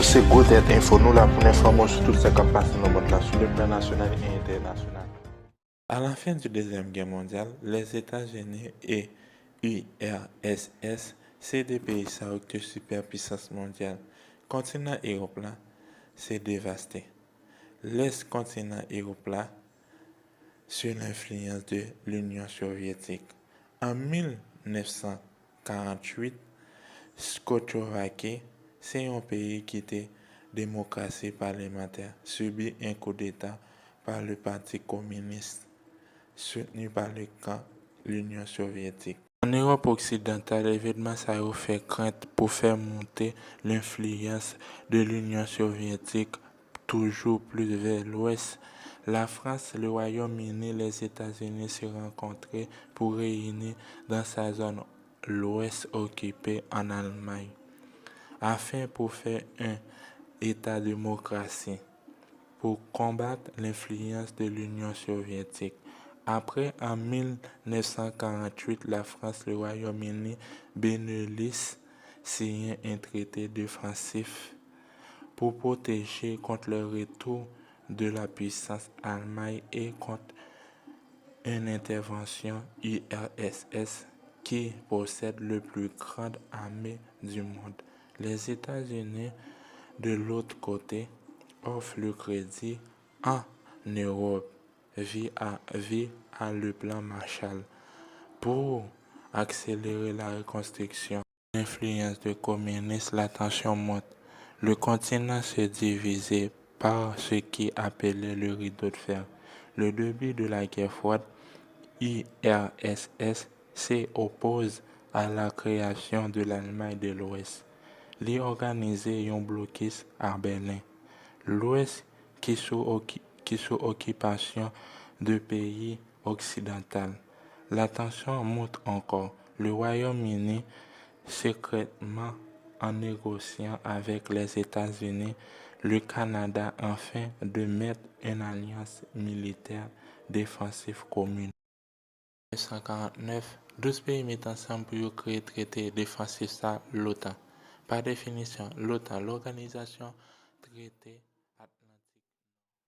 c'est Godet Info, nous la pour informer sur tout ce qui passe dans le monde là, sur le plan national et international. À la fin du Deuxième Guerre mondiale, les États-Unis et URSS, c'est des pays de superpuissance mondiale. Continent Europe là, c'est dévasté. L'Est-continent Europe là, sur l'influence de l'Union soviétique. En 1948, Tchécoslovaquie, c'est un pays qui était démocratie parlementaire, subit un coup d'État par le Parti communiste, soutenu par le camp l'Union soviétique. En Europe occidentale, l'événement ça a fait crainte pour faire monter l'influence de l'Union soviétique toujours plus vers l'ouest. La France, le Royaume-Uni, les États-Unis se rencontraient pour réunir dans sa zone l'ouest occupé en Allemagne, afin pour faire un État démocratie, pour combattre l'influence de l'Union soviétique. Après, en 1948, la France, le Royaume-Uni, Benelux signent un traité défensif pour protéger contre le retour de la puissance allemande et contre une intervention URSS qui possède le plus grande armée du monde. Les États-Unis, de l'autre côté, offrent le crédit en Europe via le plan Marshall pour accélérer la reconstruction. L'influence du communisme, la tension monte. Le continent s'est divisé par ce qui appelait le rideau de fer. Le début de la guerre froide, URSS s'oppose à la création de l'Allemagne de l'Ouest. Il organisé un blocus à Berlin. L'Ouest qui sous occupation de pays occidentaux. La tension monte encore. Le Royaume-Uni, secrètement en négociant avec les États-Unis, le Canada afin de mettre une alliance militaire défensive commune. En 1949, 12 pays mettent ensemble pour créer un traité défensif, ça l'OTAN. Par définition, l'OTAN, l'organisation traité